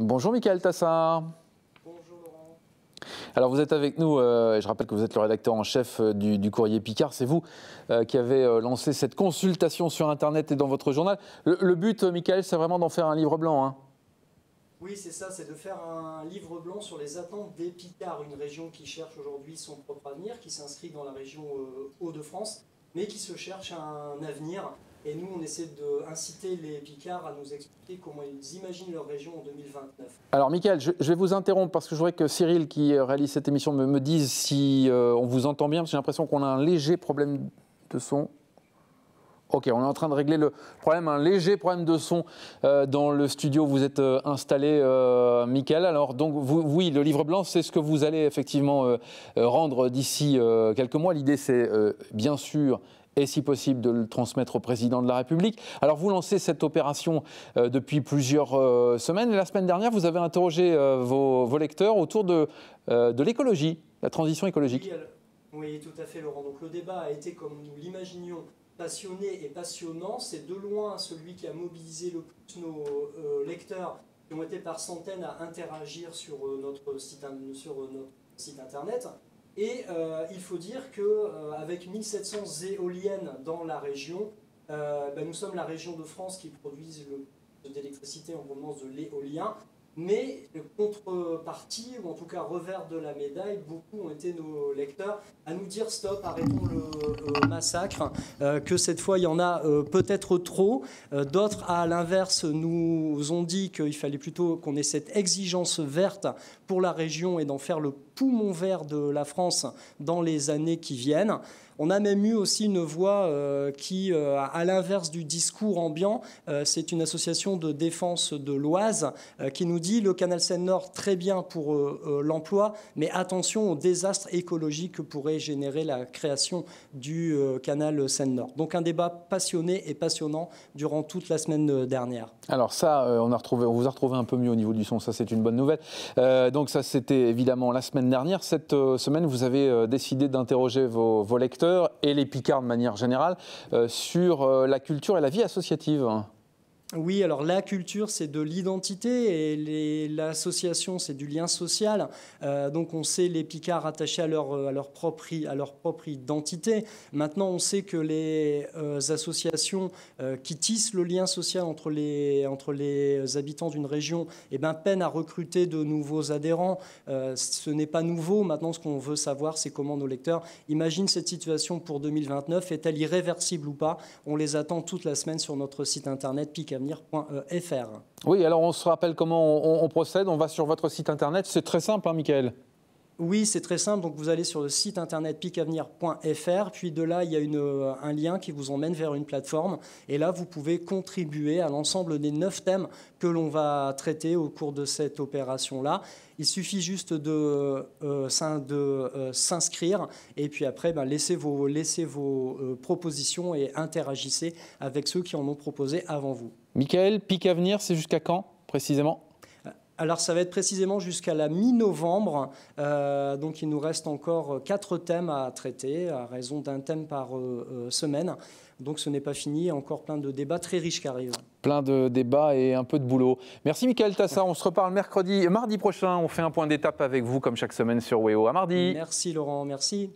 Bonjour Michael Tassard. Bonjour Laurent. Alors vous êtes avec nous, je rappelle que vous êtes le rédacteur en chef du Courrier Picard. C'est vous qui avez lancé cette consultation sur Internet et dans votre journal. Le but, Michael, c'est vraiment d'en faire un livre blanc, hein. Oui, c'est ça, c'est de faire un livre blanc sur les attentes des Picards, une région qui cherche aujourd'hui son propre avenir, qui s'inscrit dans la région Hauts-de-France, mais qui se cherche un avenir. Et nous, on essaie d'inciter les Picards à nous expliquer comment ils imaginent leur région en 2029. Alors Michael, je vais vous interrompre parce que je voudrais que Cyril, qui réalise cette émission, me dise si on vous entend bien, parce que j'ai l'impression qu'on a un léger problème de son. Ok, on est en train de régler le problème, un léger problème de son dans le studio où vous êtes installé, Michael. Alors donc, oui, le livre blanc, c'est ce que vous allez effectivement rendre d'ici quelques mois. L'idée, c'est bien sûr, et si possible, de le transmettre au président de la République. Alors vous lancez cette opération depuis plusieurs semaines. Et la semaine dernière, vous avez interrogé vos lecteurs autour de l'écologie, la transition écologique. Oui, tout à fait Laurent. Donc le débat a été, comme nous l'imaginions, passionné et passionnant. C'est de loin celui qui a mobilisé le plus nos lecteurs, qui ont été par centaines à interagir sur notre site internet. Et il faut dire qu'avec 1700 éoliennes dans la région, nous sommes la région de France qui produit le plus d'électricité en provenance de l'éolien. Mais contrepartie, ou en tout cas revers de la médaille, beaucoup ont été nos lecteurs à nous dire stop, arrêtons le massacre, que cette fois il y en a peut-être trop. D'autres, à l'inverse, nous ont dit qu'il fallait plutôt qu'on ait cette exigence verte pour la région et d'en faire le poumon vert de la France dans les années qui viennent. On a même eu aussi une voix qui, à l'inverse du discours ambiant, c'est une association de défense de l'Oise qui nous dit le canal Seine-Nord très bien pour l'emploi, mais attention au désastre écologique que pourrait générer la création du canal Seine-Nord. Donc un débat passionné et passionnant durant toute la semaine dernière. Alors ça, on vous a retrouvé un peu mieux au niveau du son, ça c'est une bonne nouvelle. Donc ça c'était évidemment la semaine dernière. Cette semaine, vous avez décidé d'interroger vos lecteurs et les Picards de manière générale sur la culture et la vie associative. Oui, alors la culture, c'est de l'identité et l'association, c'est du lien social. Donc on sait les Picards attachés à leur propre identité. Maintenant, on sait que les associations qui tissent le lien social entre les habitants d'une région peinent à recruter de nouveaux adhérents. Ce n'est pas nouveau. Maintenant, ce qu'on veut savoir, c'est comment nos lecteurs imaginent cette situation pour 2029. Est-elle irréversible ou pas? On les attend toute la semaine sur notre site internet picavenir.fr. Oui, alors on se rappelle comment on procède. On va sur votre site internet. C'est très simple, hein, Michael? Oui, c'est très simple. Donc vous allez sur le site internet picavenir.fr, puis de là, il y a un lien qui vous emmène vers une plateforme. Et là, vous pouvez contribuer à l'ensemble des 9 thèmes que l'on va traiter au cours de cette opération-là. Il suffit juste de s'inscrire et puis après, laissez vos propositions et interagissez avec ceux qui en ont proposé avant vous. Michael, Picavenir, c'est jusqu'à quand précisément? Alors ça va être précisément jusqu'à la mi-novembre, donc il nous reste encore 4 thèmes à traiter, à raison d'un thème par semaine. Donc ce n'est pas fini, il y a encore plein de débats très riches qui arrivent. Plein de débats et un peu de boulot. Merci Michael Tassard, on se reparle mardi prochain, on fait un point d'étape avec vous comme chaque semaine sur WEO. À mardi. Merci Laurent, merci.